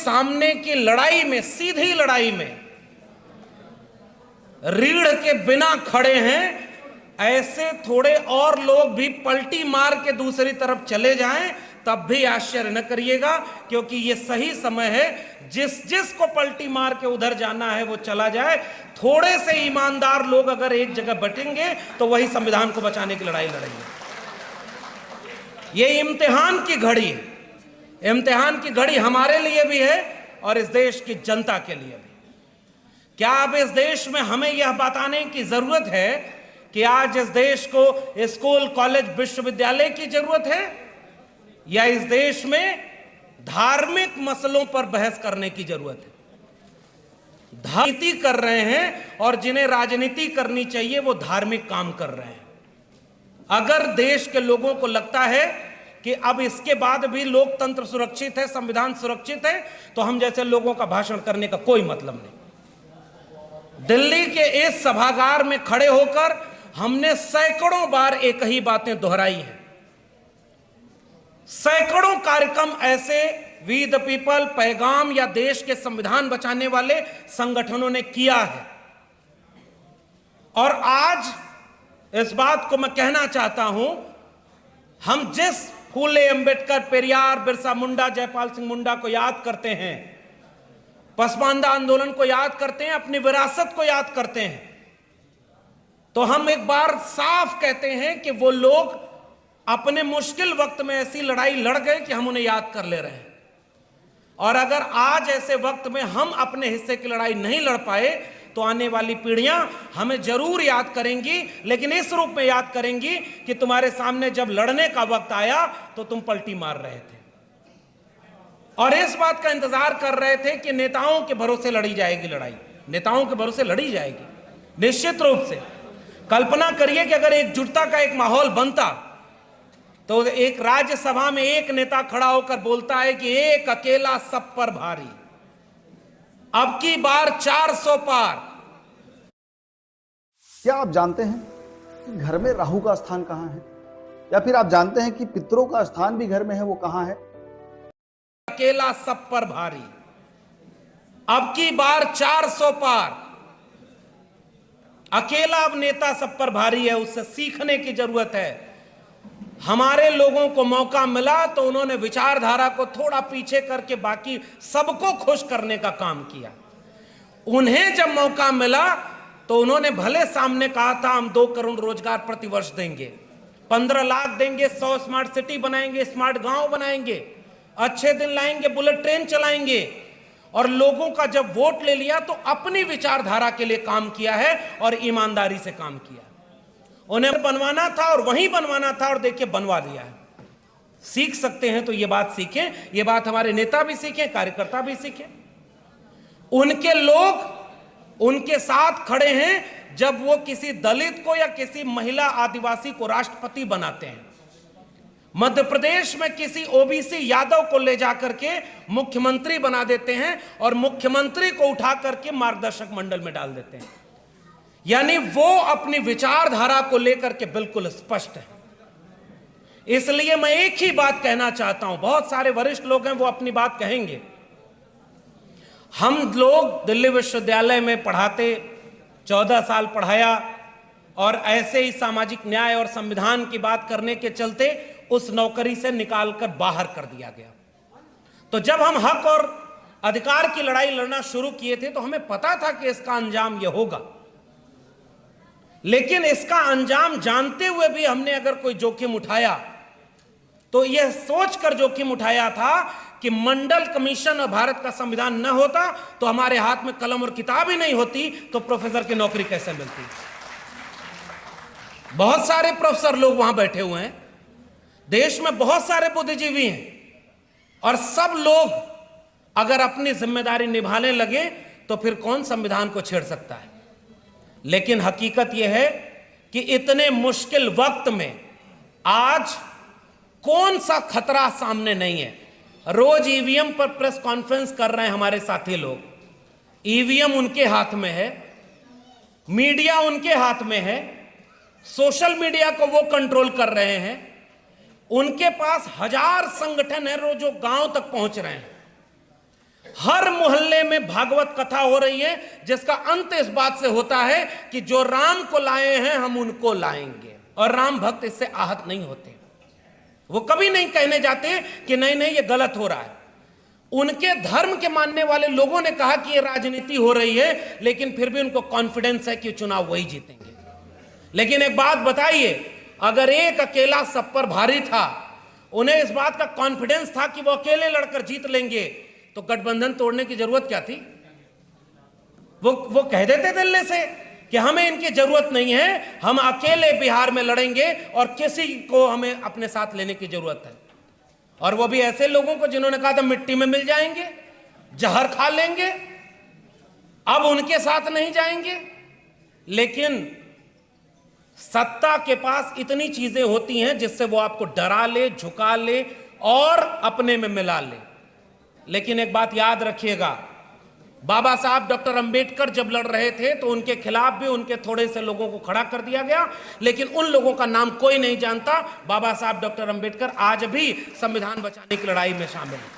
सामने की लड़ाई में, सीधी लड़ाई में रीढ़ के बिना खड़े हैं, ऐसे थोड़े और लोग भी पलटी मार के दूसरी तरफ चले जाएं तब भी आश्चर्य न करिएगा, क्योंकि ये सही समय है। जिस को पलटी मार के उधर जाना है वो चला जाए। थोड़े से ईमानदार लोग अगर एक जगह बटेंगे तो वही संविधान को बचाने की लड़ाई लड़ेंगे। ये इम्तिहान की घड़ी है, इम्तिहान की घड़ी हमारे लिए भी है और इस देश की जनता के लिए भी। क्या अब इस देश में हमें यह बताने की जरूरत है कि आज इस देश को स्कूल, कॉलेज, विश्वविद्यालय की जरूरत है, या इस देश में धार्मिक मसलों पर बहस करने की जरूरत है? राजनीति कर रहे हैं और जिन्हें राजनीति करनी चाहिए वो धार्मिक काम कर रहे हैं। अगर देश के लोगों को लगता है कि अब इसके बाद भी लोकतंत्र सुरक्षित है, संविधान सुरक्षित है, तो हम जैसे लोगों का भाषण करने का कोई मतलब नहीं। दिल्ली के इस सभागार में खड़े होकर हमने सैकड़ों बार एक ही बातें दोहराई हैं। सैकड़ों कार्यक्रम ऐसे वी द पीपल, पैगाम या देश के संविधान बचाने वाले संगठनों ने किया है। और आज इस बात को मैं कहना चाहता हूं, हम जिस फूले, अंबेडकर, पेरियार, बिरसा मुंडा, जयपाल सिंह मुंडा को याद करते हैं, पसमानदा आंदोलन को याद करते हैं, अपनी विरासत को याद करते हैं, तो हम एक बार साफ कहते हैं कि वो लोग अपने मुश्किल वक्त में ऐसी लड़ाई लड़ गए कि हम उन्हें याद कर ले रहे हैं। और अगर आज ऐसे वक्त में हम अपने हिस्से की लड़ाई नहीं लड़ पाए तो आने वाली पीढ़ियां हमें जरूर याद करेंगी, लेकिन इस रूप में याद करेंगी कि तुम्हारे सामने जब लड़ने का वक्त आया तो तुम पलटी मार रहे थे और इस बात का इंतजार कर रहे थे कि नेताओं के भरोसे लड़ी जाएगी लड़ाई। नेताओं के भरोसे लड़ी जाएगी निश्चित रूप से। कल्पना करिए कि अगर एकजुटता का एक माहौल बनता तो एक राज्यसभा में एक नेता खड़ा होकर बोलता है कि एक अकेला सब पर भारी, अब की बार 400 पार। क्या आप जानते हैं कि घर में राहु का स्थान कहां है? या फिर आप जानते हैं कि पितरों का स्थान भी घर में है, वो कहां है? अकेला सब पर भारी, अब की बार 400 पार। अकेला अब नेता सब पर भारी है, उससे सीखने की जरूरत है। हमारे लोगों को मौका मिला तो उन्होंने विचारधारा को थोड़ा पीछे करके बाकी सबको खुश करने का काम किया। उन्हें जब मौका मिला तो उन्होंने भले सामने कहा था हम 2 करोड़ रोजगार प्रतिवर्ष देंगे, 15 लाख देंगे, 100 स्मार्ट सिटी बनाएंगे, स्मार्ट गांव बनाएंगे, अच्छे दिन लाएंगे, बुलेट ट्रेन चलाएंगे। और लोगों का जब वोट ले लिया तो अपनी विचारधारा के लिए काम किया है और ईमानदारी से काम किया। उन्हें बनवाना था और वहीं बनवाना था और देखिए बनवा दिया है। सीख सकते हैं तो ये बात सीखें, ये बात हमारे नेता भी सीखें, कार्यकर्ता भी सीखें। उनके लोग उनके साथ खड़े हैं जब वो किसी दलित को या किसी महिला आदिवासी को राष्ट्रपति बनाते हैं। मध्य प्रदेश में किसी ओबीसी यादव को ले जाकर के मुख्यमंत्री बना देते हैं और मुख्यमंत्री को उठा करके मार्गदर्शक मंडल में डाल देते हैं। यानी वो अपनी विचारधारा को लेकर के बिल्कुल स्पष्ट है। इसलिए मैं एक ही बात कहना चाहता हूं, बहुत सारे वरिष्ठ लोग हैं वो अपनी बात कहेंगे। हम लोग दिल्ली विश्वविद्यालय में पढ़ाते, 14 साल पढ़ाया और ऐसे ही सामाजिक न्याय और संविधान की बात करने के चलते उस नौकरी से निकालकर बाहर कर दिया गया। तो जब हम हक और अधिकार की लड़ाई लड़ना शुरू किए थे तो हमें पता था कि इसका अंजाम यह होगा, लेकिन इसका अंजाम जानते हुए भी हमने अगर कोई जोखिम उठाया तो यह सोचकर जोखिम उठाया था कि मंडल कमीशन और भारत का संविधान न होता तो हमारे हाथ में कलम और किताब ही नहीं होती तो प्रोफेसर की नौकरी कैसे मिलती। बहुत सारे प्रोफेसर लोग वहां बैठे हुए हैं, देश में बहुत सारे बुद्धिजीवी हैं और सब लोग अगर अपनी जिम्मेदारी निभाने लगे तो फिर कौन संविधान को छेड़ सकता है। लेकिन हकीकत यह है कि इतने मुश्किल वक्त में आज कौन सा खतरा सामने नहीं है। रोज ईवीएम पर प्रेस कॉन्फ्रेंस कर रहे हैं हमारे साथी लोग, ईवीएम उनके हाथ में है, मीडिया उनके हाथ में है, सोशल मीडिया को वो कंट्रोल कर रहे हैं, उनके पास 1000 संगठन है जो गांव तक पहुंच रहे हैं। हर मोहल्ले में भागवत कथा हो रही है, जिसका अंत इस बात से होता है कि जो राम को लाए हैं हम उनको लाएंगे, और राम भक्त इससे आहत नहीं होते। वो कभी नहीं कहने जाते कि नहीं नहीं ये गलत हो रहा है। उनके धर्म के मानने वाले लोगों ने कहा कि ये राजनीति हो रही है, लेकिन फिर भी उनको कॉन्फिडेंस है कि चुनाव वही जीतेंगे। लेकिन एक बात बताइए, अगर एक अकेला सब पर भारी था, उन्हें इस बात का कॉन्फिडेंस था कि वो अकेले लड़कर जीत लेंगे, तो गठबंधन तोड़ने की जरूरत क्या थी? वो कह देते दिल्ली से कि हमें इनकी जरूरत नहीं है, हम अकेले बिहार में लड़ेंगे और किसी को हमें अपने साथ लेने की जरूरत है। और वो भी ऐसे लोगों को जिन्होंने कहा था मिट्टी में मिल जाएंगे, जहर खा लेंगे, अब उनके साथ नहीं जाएंगे। लेकिन सत्ता के पास इतनी चीजें होती हैं जिससे वो आपको डरा ले, झुका ले और अपने में मिला ले। लेकिन एक बात याद रखिएगा, बाबा साहब डॉक्टर अंबेडकर जब लड़ रहे थे तो उनके खिलाफ भी उनके थोड़े से लोगों को खड़ा कर दिया गया, लेकिन उन लोगों का नाम कोई नहीं जानता। बाबा साहब डॉक्टर अंबेडकर आज भी संविधान बचाने की लड़ाई में शामिल हैं।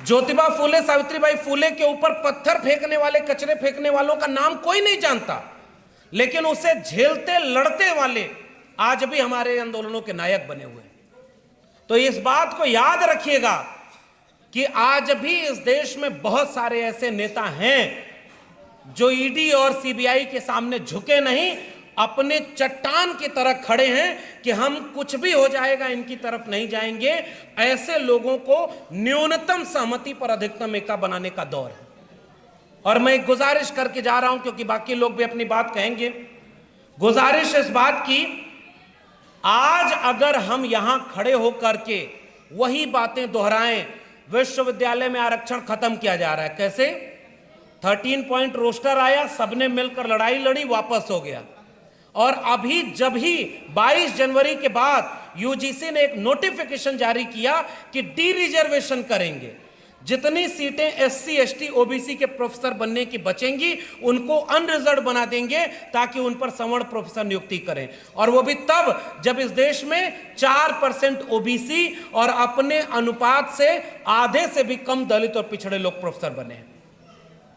ज्योतिबा फूले, सावित्रीबाई फूले के ऊपर पत्थर फेंकने वाले, कचरे फेंकने वालों का नाम कोई नहीं जानता, लेकिन उसे झेलते लड़ते वाले आज भी हमारे आंदोलनों के नायक बने हुए हैं। तो इस बात को याद रखिएगा कि आज भी इस देश में बहुत सारे ऐसे नेता हैं जो ईडी और सीबीआई के सामने झुके नहीं, अपने चट्टान की तरह खड़े हैं कि हम कुछ भी हो जाएगा इनकी तरफ नहीं जाएंगे। ऐसे लोगों को न्यूनतम सहमति पर अधिकतम एका बनाने का दौर है। और मैं एक गुजारिश करके जा रहा हूं, क्योंकि बाकी लोग भी अपनी बात कहेंगे। गुजारिश इस बात की, आज अगर हम यहां खड़े होकर के वही बातें दोहराएं, विश्वविद्यालय में आरक्षण खत्म किया जा रहा है, कैसे 13 पॉइंट रोस्टर आया, सबने मिलकर लड़ाई लड़ी, वापस हो गया। और अभी जब ही 22 जनवरी के बाद यूजीसी ने एक नोटिफिकेशन जारी किया कि डी रिजर्वेशन करेंगे, जितनी सीटें एससी एसटी ओबीसी के प्रोफेसर बनने की बचेंगी उनको अनरिजर्व बना देंगे ताकि उन पर सवर्ण प्रोफेसर नियुक्ति करें। और वो भी तब जब इस देश में 4% ओबीसी और अपने अनुपात से आधे से भी कम दलित और पिछड़े लोग प्रोफेसर बने हैं।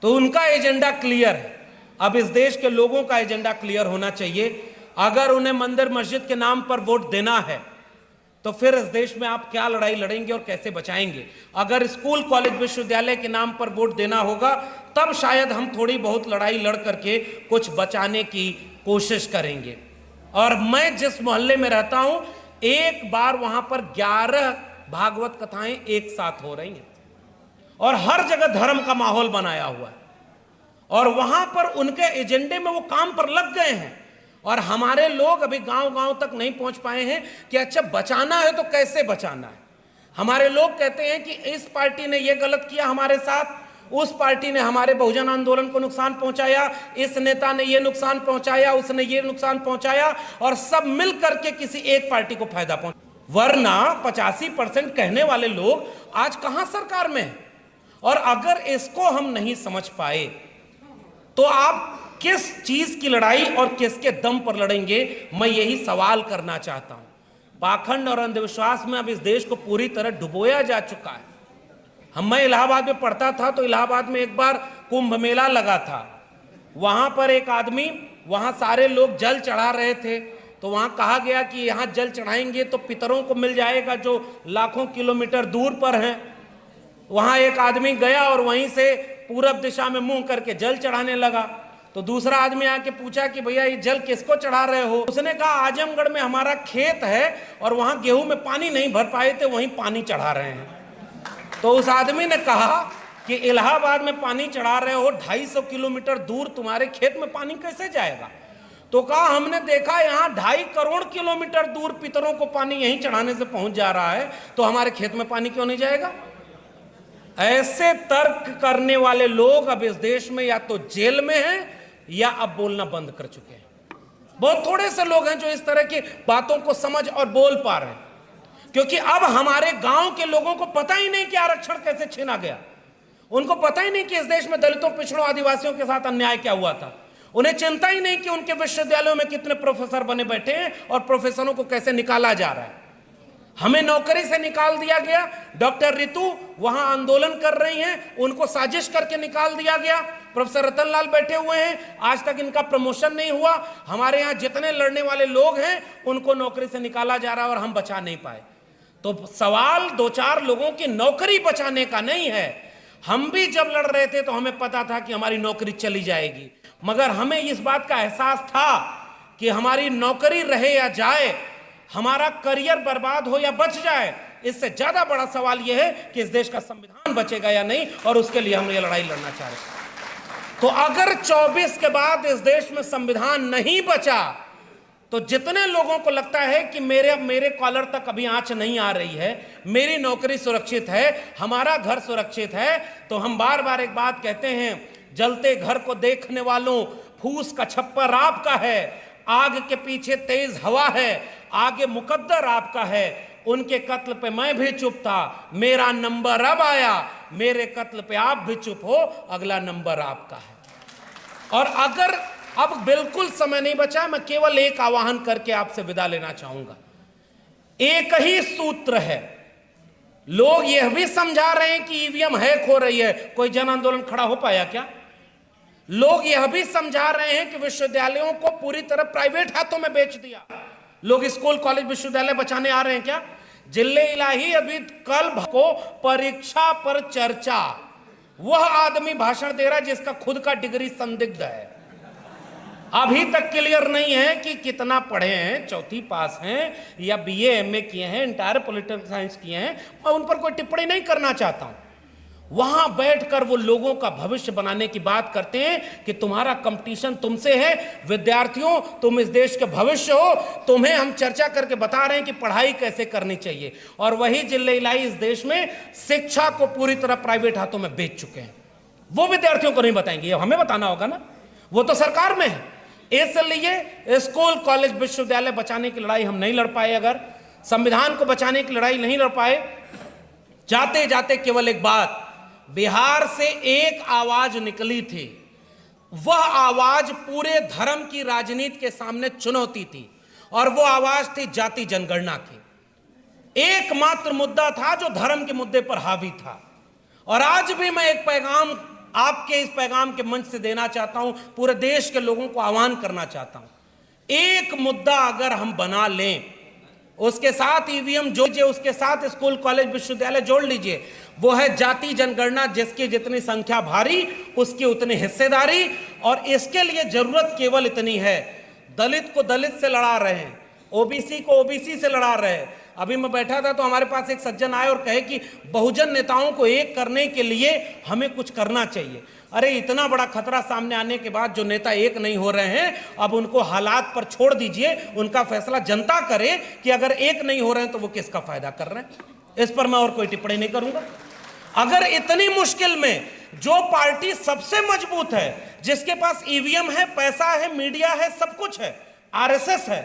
तो उनका एजेंडा क्लियर है। अब इस देश के लोगों का एजेंडा क्लियर होना चाहिए। अगर उन्हें मंदिर मस्जिद के नाम पर वोट देना है तो फिर इस देश में आप क्या लड़ाई लड़ेंगे और कैसे बचाएंगे? अगर स्कूल कॉलेज विश्वविद्यालय के नाम पर वोट देना होगा तब शायद हम थोड़ी बहुत लड़ाई लड़ करके कुछ बचाने की कोशिश करेंगे। और मैं जिस मोहल्ले में रहता हूं, एक बार वहां पर 11 भागवत कथाएं एक साथ हो रही हैं और हर जगह धर्म का माहौल बनाया हुआ है, और वहां पर उनके एजेंडे में वो काम पर लग गए हैं। और हमारे लोग अभी गांव-गांव तक नहीं पहुंच पाए हैं कि अच्छा बचाना है तो कैसे बचाना है। हमारे लोग कहते हैं कि इस पार्टी ने ये गलत किया हमारे साथ, उस पार्टी ने हमारे बहुजन आंदोलन को नुकसान पहुंचाया, इस नेता ने ये नुकसान पहुंचाया, उसने ये नुकसान पहुंचाया, और सब मिल करके किसी एक पार्टी को फायदा पहुंचा। वरना 85% कहने वाले लोग आज कहां सरकार में हैं। और अगर इसको हम नहीं समझ पाए तो आप किस चीज की लड़ाई और किसके दम पर लड़ेंगे, मैं यही सवाल करना चाहता हूं। पाखंड और अंधविश्वास में अब इस देश को पूरी तरह डुबोया जा चुका है। मैं इलाहाबाद में पढ़ता था तो इलाहाबाद में एक बार कुंभ मेला लगा था। वहां पर एक आदमी, वहां सारे लोग जल चढ़ा रहे थे, तो वहां कहा गया कि यहां जल चढ़ाएंगे तो पितरों को मिल जाएगा जो लाखों किलोमीटर दूर पर हैं। वहां एक आदमी गया और वहीं से पूरब दिशा में मुंह करके जल चढ़ाने लगा। तो दूसरा आदमी आके पूछा कि भैया ये जल किसको चढ़ा रहे हो? उसने कहा आजमगढ़ में हमारा खेत है और वहां गेहूं में पानी नहीं भर पाए थे, वहीं पानी चढ़ा रहे हैं। तो उस आदमी ने कहा कि इलाहाबाद में पानी चढ़ा रहे हो, 250 किलोमीटर दूर तुम्हारे खेत में पानी कैसे जाएगा? तो कहा हमने देखा यहाँ 2.5 करोड़ किलोमीटर दूर पितरों को पानी यहीं चढ़ाने से पहुंच जा रहा है, तो हमारे खेत में पानी क्यों नहीं जाएगा? ऐसे तर्क करने वाले लोग अब इस देश में या तो जेल में हैं या अब बोलना बंद कर चुके हैं। बहुत थोड़े से लोग हैं जो इस तरह की बातों को समझ और बोल पा रहे हैं, क्योंकि अब हमारे गांव के लोगों को पता ही नहीं कि आरक्षण कैसे छीना गया। उनको पता ही नहीं कि इस देश में दलितों, पिछड़ों, आदिवासियों के साथ अन्याय क्या हुआ था। उन्हें चिंता ही नहीं कि उनके विश्वविद्यालयों में कितने प्रोफेसर बने बैठे हैं और प्रोफेसरों को कैसे निकाला जा रहा है। हमें नौकरी से निकाल दिया गया। डॉक्टर रितु वहां आंदोलन कर रही हैं, उनको साजिश करके निकाल दिया गया। प्रोफेसर रतनलाल बैठे हुए हैं, आज तक इनका प्रमोशन नहीं हुआ। हमारे यहां जितने लड़ने वाले लोग हैं उनको नौकरी से निकाला जा रहा है और हम बचा नहीं पाए। तो सवाल 2-4 लोगों की नौकरी बचाने का नहीं है। हम भी जब लड़ रहे थे तो हमें पता था कि हमारी नौकरी चली जाएगी, मगर हमें इस बात का एहसास था कि हमारी नौकरी रहे या जाए, हमारा करियर बर्बाद हो या बच जाए, इससे ज्यादा बड़ा सवाल यह है कि इस देश का संविधान बचेगा या नहीं, और उसके लिए हम ये लड़ाई लड़ना चाह रहे हैं। तो अगर 24 के बाद इस देश में संविधान नहीं बचा, तो जितने लोगों को लगता है कि मेरे कॉलर तक अभी आंच नहीं आ रही है, मेरी नौकरी सुरक्षित है, हमारा घर सुरक्षित है, तो हम बार बार एक बात कहते हैं, जलते घर को देखने वालों, फूस का छप्पर आपका है, आग के पीछे तेज हवा है, आगे मुकद्दर आपका है। उनके कत्ल पे मैं भी चुप था, मेरा नंबर अब आया, मेरे कत्ल पे आप भी चुप हो, अगला नंबर आपका है। और अगर अब बिल्कुल समय नहीं बचा, मैं केवल एक आह्वान करके आपसे विदा लेना चाहूंगा। एक ही सूत्र है। लोग यह भी समझा रहे हैं कि ईवीएम हैक हो रही है, कोई जन आंदोलन खड़ा हो पाया क्या? लोग यह भी समझा रहे हैं कि विश्वविद्यालयों को पूरी तरह प्राइवेट हाथों में बेच दिया। लोग स्कूल कॉलेज विश्वविद्यालय बचाने आ रहे हैं क्या? जिले इलाही अभी कल को परीक्षा पर चर्चा, वह आदमी भाषण दे रहा है जिसका खुद का डिग्री संदिग्ध है। अभी तक क्लियर नहीं है कि कितना पढ़े हैं, चौथी पास हैं या बीए एमए किए हैं, इंटायर पॉलिटिकल साइंस किए हैं। मैं उन पर कोई टिप्पणी नहीं करना चाहता हूं। वहां बैठकर वो लोगों का भविष्य बनाने की बात करते हैं कि तुम्हारा कंपटीशन तुमसे है, विद्यार्थियों तुम इस देश के भविष्य हो, तुम्हें हम चर्चा करके बता रहे हैं कि पढ़ाई कैसे करनी चाहिए। और वही जिले इलाही इस देश में शिक्षा को पूरी तरह प्राइवेट हाथों में बेच चुके हैं। वो विद्यार्थियों को नहीं बताएंगे, हमें बताना होगा ना, वो तो सरकार में है। इसलिए स्कूल कॉलेज विश्वविद्यालय बचाने की लड़ाई हम नहीं लड़ पाए, अगर संविधान को बचाने की लड़ाई नहीं लड़ पाए, जाते जाते केवल एक बात, बिहार से एक आवाज निकली थी, वह आवाज पूरे धर्म की राजनीति के सामने चुनौती थी, और वो आवाज थी जाति जनगणना की। एकमात्र मुद्दा था जो धर्म के मुद्दे पर हावी था। और आज भी मैं एक पैगाम आपके इस पैगाम के मंच से देना चाहता हूं, पूरे देश के लोगों को आह्वान करना चाहता हूं, एक मुद्दा अगर हम बना लें, उसके साथ ईवीएम जोड़िए, उसके साथ स्कूल कॉलेज विश्वविद्यालय जोड़ लीजिए, वो है जाति जनगणना। जिसकी जितनी संख्या भारी उसकी उतनी हिस्सेदारी। और इसके लिए जरूरत केवल इतनी है, दलित को दलित से लड़ा रहे हैं, ओबीसी को ओबीसी से लड़ा रहे हैं। अभी मैं बैठा था तो हमारे पास एक सज्जन आए और कहे कि बहुजन नेताओं को एक करने के लिए हमें कुछ करना चाहिए। अरे इतना बड़ा खतरा सामने आने के बाद जो नेता एक नहीं हो रहे हैं, अब उनको हालात पर छोड़ दीजिए, उनका फैसला जनता करे कि अगर एक नहीं हो रहे हैं तो वो किसका फायदा कर रहे हैं। इस पर मैं और कोई टिप्पणी नहीं करूंगा। अगर इतनी मुश्किल में जो पार्टी सबसे मजबूत है, जिसके पास ईवीएम है, पैसा है, मीडिया है, सब कुछ है, आरएसएस है,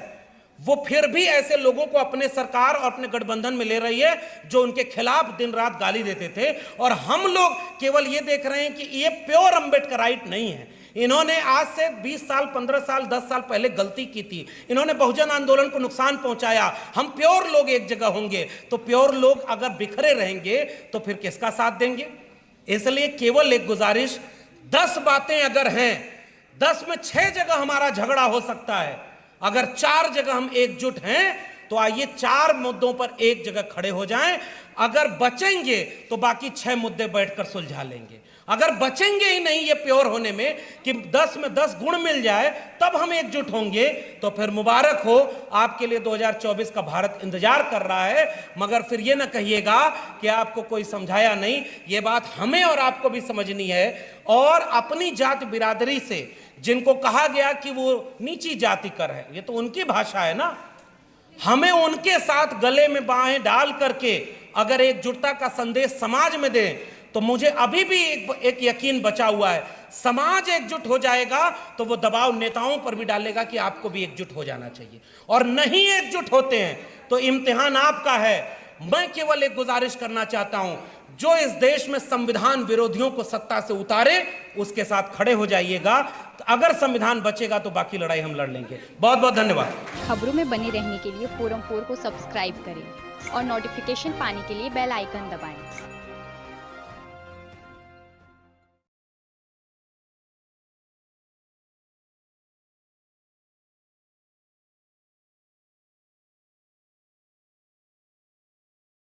वो फिर भी ऐसे लोगों को अपने सरकार और अपने गठबंधन में ले रही है जो उनके खिलाफ दिन रात गाली देते थे। और हम लोग केवल ये देख रहे हैं कि ये प्योर अम्बेडकराइट नहीं है। इन्होंने आज से 20 साल, 15 साल, 10 साल पहले गलती की थी, इन्होंने बहुजन आंदोलन को नुकसान पहुंचाया। हम प्योर लोग एक जगह होंगे तो प्योर लोग अगर बिखरे रहेंगे तो फिर किसका साथ देंगे? इसलिए केवल एक गुजारिश, 10 बातें अगर हैं, 10 में 6 जगह हमारा झगड़ा हो सकता है, अगर 4 जगह हम एकजुट हैं तो आइए 4 मुद्दों पर एक जगह खड़े हो जाएं। अगर बचेंगे तो बाकी 6 मुद्दे बैठकर सुलझा लेंगे। अगर बचेंगे ही नहीं ये प्योर होने में कि 10 में 10 गुण मिल जाए तब हम एकजुट होंगे, तो फिर मुबारक हो, आपके लिए 2024 का भारत इंतजार कर रहा है। मगर फिर ये ना कहिएगा कि आपको कोई समझाया नहीं, ये बात हमें और आपको भी समझनी है। और अपनी जाति बिरादरी से जिनको कहा गया कि वो नीची जाति कर है, ये तो उनकी भाषा है ना, हमें उनके साथ गले में बाहें डाल करके अगर एकजुटता का संदेश समाज में दें, तो मुझे अभी भी एक यकीन बचा हुआ है, समाज एकजुट हो जाएगा तो वो दबाव नेताओं पर भी डालेगा कि आपको भी एकजुट हो जाना चाहिए। और नहीं एकजुट होते हैं तो इम्तिहान आपका है। मैं केवल एक गुजारिश करना चाहता हूं, जो इस देश में संविधान विरोधियों को सत्ता से उतारे उसके साथ खड़े हो जाइएगा। अगर संविधान बचेगा तो बाकी लड़ाई हम लड़ लेंगे। बहुत बहुत धन्यवाद। खबरों में बने रहने के लिए फोरम 4 को सब्सक्राइब करें, और नोटिफिकेशन पाने के लिए बेल आइकन दबाएं।